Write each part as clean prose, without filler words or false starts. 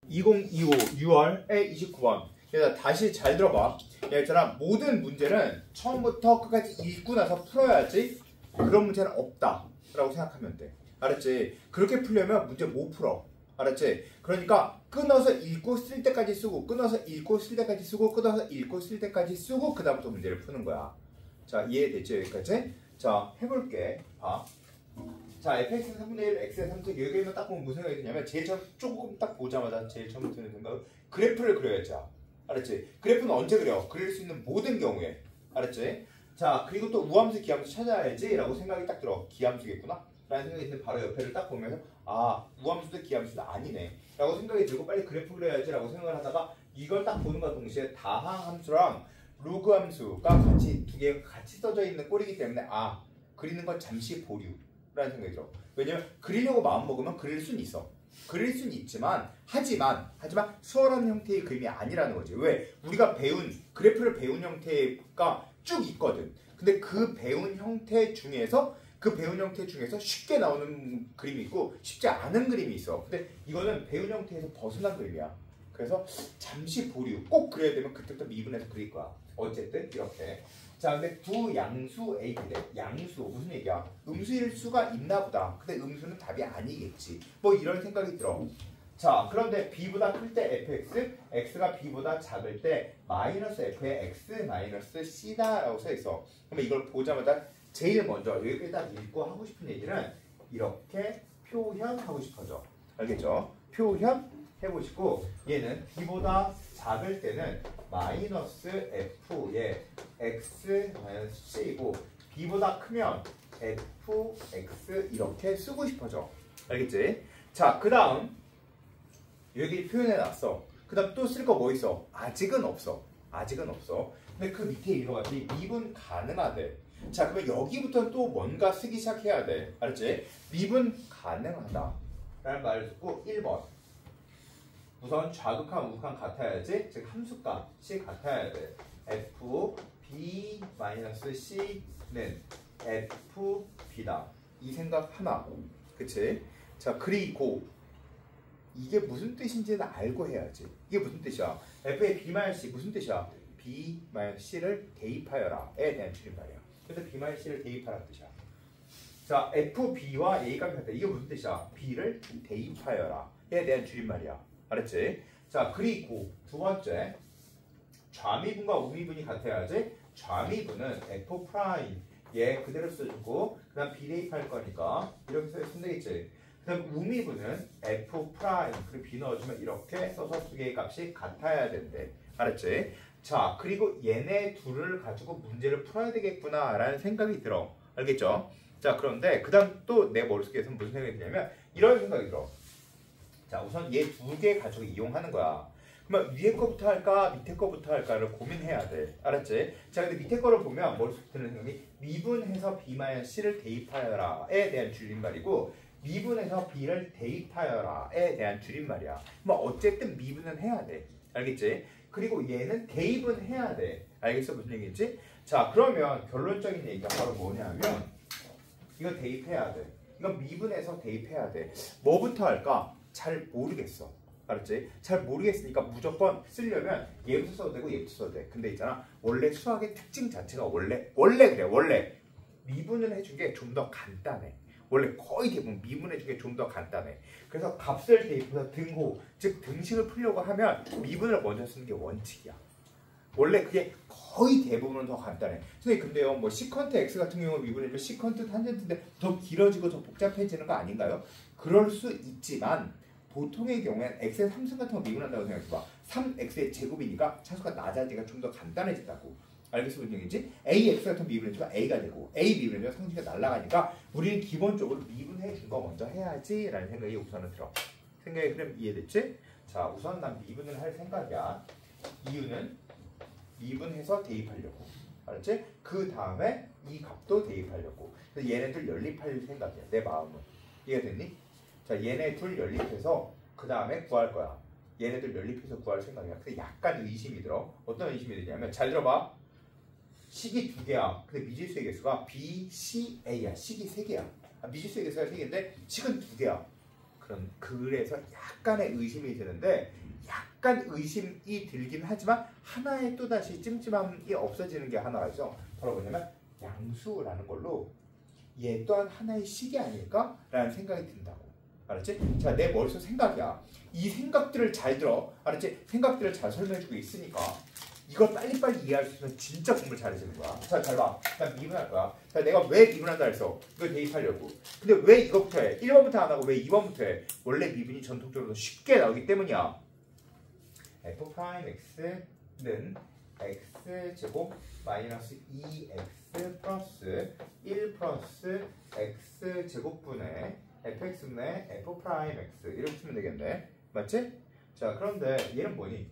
2025 6월에 29번. 얘들아 다시 잘 들어봐. 얘들아 모든 문제는 처음부터 끝까지 읽고 나서 풀어야지 그런 문제는 없다 라고 생각하면 돼. 알았지? 그렇게 풀려면 문제 못 풀어. 알았지? 그러니까 끊어서 읽고 쓸 때까지 쓰고 끊어서 읽고 쓸 때까지 쓰고 끊어서 읽고 쓸 때까지 쓰고 그 다음부터 문제를 푸는 거야. 자 이해됐죠? 여기까지? 자 해볼게. 봐. 자 fx의 3분의 1, x의 3분의 여기에만 딱 보면 무슨 생각이 드냐면 제일 처음 조금 딱 보자마자 제일 처음 드는 생각은 그래프를 그려야지. 알았지? 그래프는 언제 그려? 그릴 수 있는 모든 경우에. 알았지? 자 그리고 또 우함수 기함수 찾아야지 라고 생각이 딱 들어. 기함수겠구나 라는 생각이 드는데 바로 옆에를 딱 보면서 아 우함수도 기함수도 아니네 라고 생각이 들고 빨리 그래프 그려야지 라고 생각을 하다가 이걸 딱 보는 것과 동시에 다항함수랑 로그 함수가 같이 두 개가 같이 써져 있는 꼴이기 때문에 아 그리는 건 잠시 보류 라는 생각이 들어. 왜냐면 그리려고 마음먹으면 그릴 수는 있어. 그릴 수는 있지만 하지만 수월한 형태의 그림이 아니라는 거지. 왜? 우리가 배운 그래프를 배운 형태가 쭉 있거든. 근데 그 배운 형태 중에서 쉽게 나오는 그림이 있고 쉽지 않은 그림이 있어. 근데 이거는 배운 형태에서 벗어난 그림이야. 그래서 잠시 보류. 꼭 그려야 되면 그때부터 미분해서 그릴 거야. 어쨌든 이렇게. 자 근데 두 양수 A인데 양수 무슨 얘기야? 음수일 수가 있나 보다. 근데 음수는 답이 아니겠지. 뭐 이런 생각이 들어. 자 그런데 b보다 클 때 fx, x가 b보다 작을 때 마이너스 f의 x 마이너스 c다 라고 써 있어. 그러면 이걸 보자마자 제일 먼저 여기다 읽고 하고 싶은 얘기는 이렇게 표현하고 싶어져. 알겠죠? 표현 해보시고 얘는 b보다 작을 때는 마이너스 f의 x 마이너스 c이고 b보다 크면 fx 이렇게 쓰고 싶어져. 알겠지? 자 그 다음 여기 표현해놨어. 그 다음 또 쓸 거 뭐 있어? 아직은 없어. 근데 그 밑에 읽어봤더니 미분 가능하대. 자 그러면 여기부터는 또 뭔가 쓰기 시작해야 돼. 알았지? 미분 가능하다 라는 말을 듣고 1번 우선 좌극한 우극한 같아야지. 즉 함수값이 같아야 돼. f b-c는 fb다. 이 생각 하나. 그치? 자 그리고 이게 무슨 뜻인지는 알고 해야지. 이게 무슨 뜻이야? f의 b-c 무슨 뜻이야? b-c를 대입하여라에 대한 줄임말이야. 그래서 b-c를 대입하라는 뜻이야. 자 fb와 a 값이 같다. 이게 무슨 뜻이야? b를 대입하여라에 대한 줄임말이야. 알았지? 자 그리고 두 번째 좌미분과 우미분이 같아야지. 좌미분은 f 프라임 얘 그대로 써주고 그 다음 b 대입할 거니까 이렇게 쓰면 되겠지. 그 다음 우미분은 f 프라임 그리고 b 넣어주면 이렇게 써서 두 개의 값이 같아야 된대. 알았지? 자 그리고 얘네 둘을 가지고 문제를 풀어야 되겠구나 라는 생각이 들어. 알겠죠? 자 그런데 그 다음 또 내 머릿속에서는 무슨 생각이 드냐면 이런 생각이 들어. 자 우선 얘 두 개 가지고 이용하는 거야. 그러면 위에 거부터 할까 밑에 거부터 할까를 고민해야 돼. 알았지? 자 근데 밑에 거를 보면 머릿속에 드는 생각이 미분해서 b-c를 대입하여라에 대한 줄임말이고 미분해서 b를 대입하여라에 대한 줄임말이야. 뭐 어쨌든 미분은 해야 돼. 알겠지? 그리고 얘는 대입은 해야 돼. 알겠어? 무슨 얘기인지? 자 그러면 결론적인 얘기가 바로 뭐냐면 이거 대입해야 돼. 이거 미분해서 대입해야 돼. 뭐부터 할까? 잘 모르겠어. 알았지? 잘 모르겠으니까 무조건 쓰려면 얘부터 써도 되고 얘부터 써도 돼. 근데 있잖아 원래 수학의 특징 자체가 원래 그래. 원래 미분을 해준 게 좀 더 간단해. 원래 거의 대부분 미분해 준 게 좀 더 간단해. 그래서 값을 대입해서 등호 즉 등식을 풀려고 하면 미분을 먼저 쓰는 게 원칙이야. 원래 그게 거의 대부분은 더 간단해. 선생님 근데요 뭐 시컨트 x 같은 경우 미분해주면 시컨트 탄젠트인데 더 길어지고 더 복잡해지는 거 아닌가요? 그럴 수 있지만 보통의 경우엔 x의 3승 같은 거 미분한다고 생각해봐. 3x의 제곱이니까 차수가 낮아지니까 좀 더 간단해진다고. 알겠어? 무슨 얘기인지? ax 같은 거 미분해주면 a가 되고 a 미분해주면 상수가 날아가니까 우리는 기본적으로 미분해준 거 먼저 해야지 라는 생각이 우선은 들어. 생각의 흐름 이해됐지? 자 우선 난 미분을 할 생각이야. 이유는 미분해서 대입하려고. 알았지? 그 다음에 이 값도 대입하려고. 그래서 얘네들 연립할 생각이야. 내 마음은. 이해가 됐니? 자 얘네 둘 연립해서 그 다음에 구할 거야. 얘네들 연립해서 구할 생각이야. 근데 약간 의심이 들어. 어떤 의심이 드냐면 잘 들어봐. 식이 두 개야. 근데 미지수의 개수가 B, C, A야. 식이 세 개야. 미지수의 개수가 세 개인데 식은 두 개야. 그래서 약간의 의심이 드는데 약간 의심이 들긴 하지만 하나의 또다시 찜찜함이 없어지는 게 하나가 있어. 바로 뭐냐면 양수라는 걸로 얘 또한 하나의 식이 아닐까라는 생각이 든다고. 알았지? 자, 내 머릿속 생각이야. 이 생각들을 잘 들어. 알았지? 생각들을 잘 설명해주고 있으니까 이걸 빨리빨리 이해할 수 있으면 진짜 공부를 잘해지는 거야. 자, 잘 봐. 난 미분할 거야. 자, 내가 왜 미분한다 했어? 이거 대입하려고. 근데 왜 이거부터 해? 1번부터 안 하고 왜 2번부터 해? 원래 미분이 전통적으로 쉽게 나오기 때문이야. f'x는 x제곱 마이너스 2x 플러스 1 플러스 x제곱분의 fx분의 f'x 이렇게 쓰면 되겠네. 맞지? 자, 그런데 얘는 뭐니?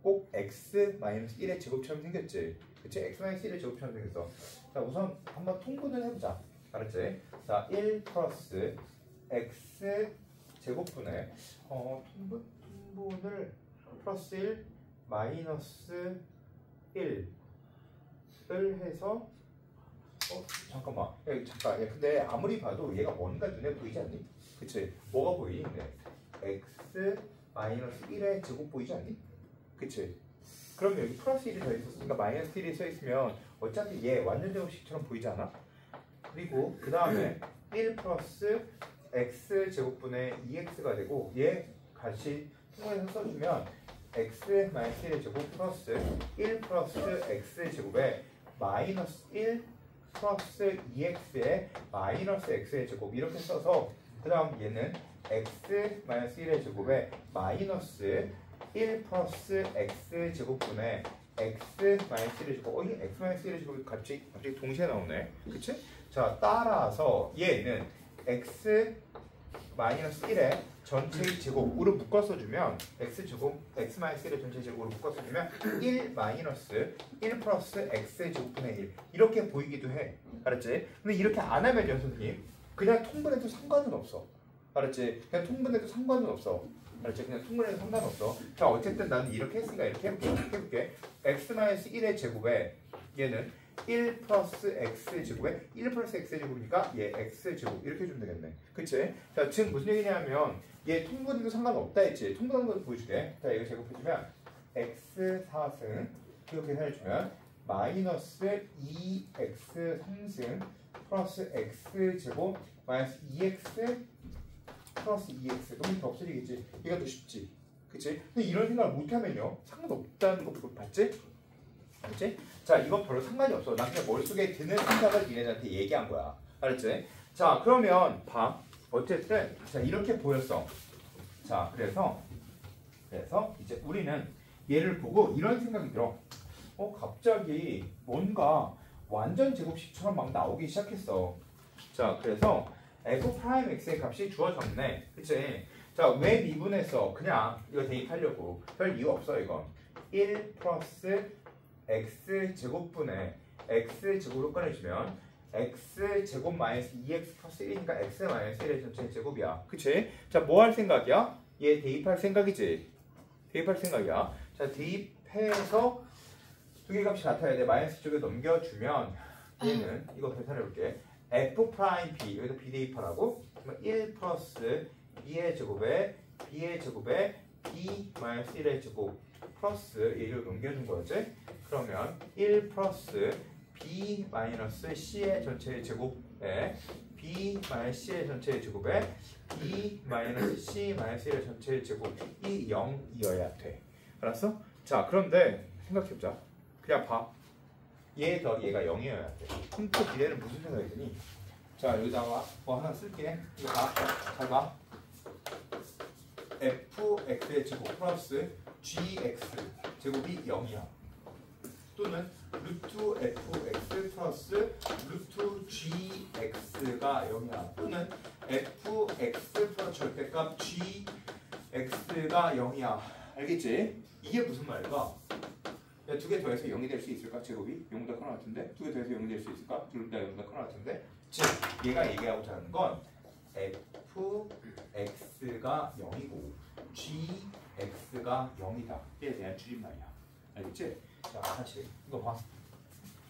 꼭 x 마이너스 1의 제곱처럼 생겼지. 그치? x 마이너스 1의 제곱처럼 생겼어. 자, 우선 한번 통분을 해보자. 알았지? 자, 1 플러스 x 제곱분의 통분을 플러스 1 마이너스 1을 해서 잠깐만. 잠깐. 근데 아무리 봐도 얘가 뭔가 눈에 보이지 않니? 그치? 뭐가 보이니? x 마이너스 1의 제곱 보이지 않니? 그치? 그럼 여기 플러스 1이 더 있었으니까 마이너스 1이 써 있으면 어차피 얘 완전 제곱식처럼 보이지 않아? 그리고 그 다음에 1 플러스 x 제곱분의 2x가 되고 얘 같이 통해서 써주면 x 마이너스 1의 제곱 플러스 1 플러스 x 제곱에 마이너스 1 플러스 2x의 마이너스 x의 제곱 이렇게 써서 그 다음 얘는 x 마이너스 1의 제곱에 마이너스 1 플러스 x 제곱분의 x 마이너스 1의 제곱. 이 x 마이너스 1의 제곱이 갑자기 동시에 나오네. 그치? 자, 따라서 얘는 x 마이너스 1의 전체의 제곱으로 묶어 써주면 x제곱, x 마이너스 1의 전체 제곱으로 묶어 써주면 1 마이너스 1 플러스 x 제곱분의 1 이렇게 보이기도 해. 알았지? 근데 이렇게 안 하면요, 선생님. 그냥 통분해도 상관은 없어. 알았지? 그냥 통분해도 상관은 없어. 알았지? 그냥 통분해도 상관없어. 자, 어쨌든 나는 이렇게 했으니까 이렇게 해볼게. x 마이너스 1의 제곱에 얘는 1 플러스 x 제곱에 1 플러스 x 제곱이니까 얘 x 제곱 이렇게 해주면 되겠네. 그치? 자, 지금 무슨 얘기냐면 얘 통분해도 상관없다 했지. 통분하는 것도 보여줄게. 자, 이거 제곱해주면 x 4승 이렇게 계산해주면 마이너스 2x 3승 플러스 x 제곱 마이너스 2x 플러스 2x 그럼 더 없어지겠지. 이거 더 쉽지. 그치? 근데 이런 생각을 못하면요 상관없다는 거 봤지? 알았지? 자, 이건 별로 상관이 없어. 나 그냥 머릿속에 드는 생각을 니네들한테 얘기한 거야. 알았지? 자, 그러면 봐. 어쨌든 자, 이렇게 보였어. 자, 그래서 이제 우리는 얘를 보고 이런 생각이 들어. 갑자기 뭔가 완전 제곱식처럼 막 나오기 시작했어. 자, 그래서 f'x의 값이 주어졌네. 그치? 자, 왜 미분했어? 그냥 이거 대입하려고. 별 이유 없어, 이건. 1 플러스 x제곱분의 x제곱으로 꺼내주면 x제곱 마이너스 2x 플러스 1이니까 x 마이너스 1의 전체 제곱이야. 그치? 자, 뭐 할 생각이야? 얘 대입할 생각이지? 대입할 생각이야. 자, 대입해서 두 개 값이 같아야 돼. 마이너스 쪽에 넘겨주면 얘는 이거 계산해볼게. f'b 여기다 b 대입하라고? 그러면 1 플러스 b의 제곱에 b의 제곱에 b 마이너스 1의 제곱 플러스 얘를 넘겨준 거지? 그러면 1 플러스 b 마이너스 c의 전체의 제곱에 b 마이너스 c의 전체의 제곱에 b 마이너스 c 마이너스 1의 전체의 제곱이 0이어야 돼. 알았어? 자, 그런데 생각해보자. 그냥 봐. 얘 더하기 얘가 0이어야 돼. 그럼 또 미래는 무슨 생각이 드니? 자, 여기다가 뭐 하나 쓸게. 이거 봐. 잘 봐. fx의 제곱 플러스 gx 제곱이 0이야. 또는 루트 fx 플러스 루트 gx가 0이야. 또는 fx 플러스 절대값 gx가 0이야. 알겠지? 이게 무슨 말일까? 두 개 더해서 0이 될 수 있을까? 제곱이 0보다 커 같은데? 두 개 더해서 0이 될 수 있을까? 둘다 0보다 커 같은데? 즉, 얘가 얘기하고자 하는 건 fx가 0이고 gx가 0이다. 에 대한 줄임말이야. 알겠지? 자, 다시 이거 봐.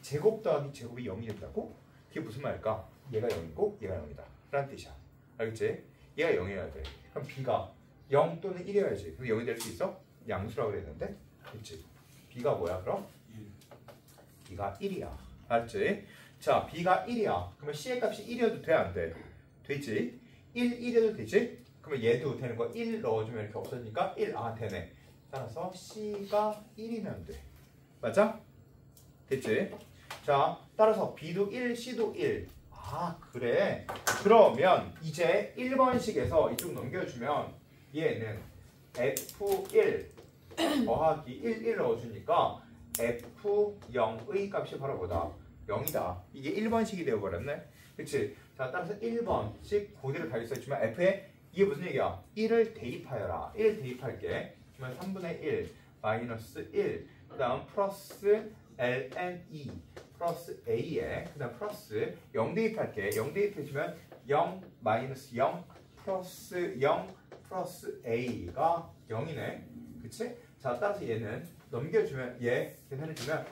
제곱 더하기 제곱이 0이 된다고? 그게 무슨 말일까? 얘가 0이고 얘가 0이다. 라는 뜻이야. 알겠지? 얘가 0이어야 돼. 그럼 B가 0 또는 1이어야지. 그럼 0이 될 수 있어? 양수라고 그랬는데? 그치? B가 뭐야 그럼? 1. B가 1이야. 알았지? 자, B가 1이야. 그러면 C의 값이 1이어도 돼? 안 돼? 되지? 1이어도 되지? 그러면 얘도 되는 거 1 넣어주면 이렇게 없어지니까 1, 되네. 따라서 C가 1이면 돼. 맞아? 됐지? 자, 따라서 B도 1, C도 1. 그래. 그러면 이제 1번식에서 이쪽 넘겨주면 얘는 F1 더하기 1 넣어주니까 F0의 값이 바로 뭐다? 0이다. 이게 1번식이 되어버렸네. 그치? 자, 따라서 1번식 그대로 달리 써있지만 F에 이게 무슨 얘기야? 1을 대입하여라. 1 대입할게. 그러면 3분의 1 마이너스 1 그 다음 플러스 ln2 플러스 a에 그 다음 플러스 0 대입할게. 0 대입해주면 0 마이너스 0 플러스 0 플러스 a가 0이네. 그치? 자, 따라서 얘는 넘겨주면 얘 계산해주면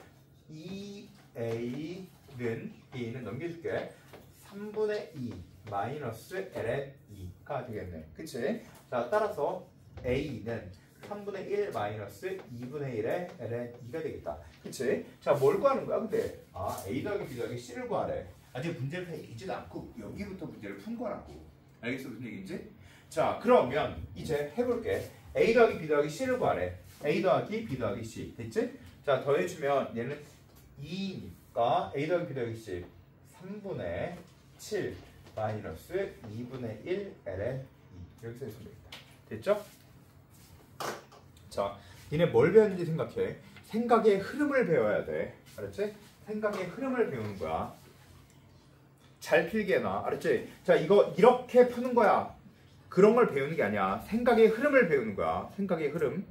2a는 넘겨줄게. 3분의 2 마이너스 ln2가 되겠네. 그치? 자, 따라서 a는 3분의 1 마이너스 2분의 1의 ln2가 되겠다. 그치? 자, 뭘 구하는 거야, 근데? a 더하기 b 더하기 c를 구하래. 아직 문제를 다 읽지도 않고 여기부터 문제를 푼 거라고. 알겠어? 무슨 얘기인지? 자, 그러면 이제 해볼게. a 더하기 b 더하기 c를 구하래. a 더하기 b 더하기 c. 됐지? 자, 더해주면 얘는 2니까 a 더하기 b 더하기 c 3분의 7 마이너스 2분의 1 ln2 이렇게 써주면 되겠다. 됐죠? 자, 니네 뭘 배웠는지 생각해. 생각의 흐름을 배워야 돼. 알았지? 생각의 흐름을 배우는 거야. 잘 필기해 놔. 알았지? 자, 이거 이렇게 푸는 거야. 그런 걸 배우는 게 아니야. 생각의 흐름을 배우는 거야. 생각의 흐름.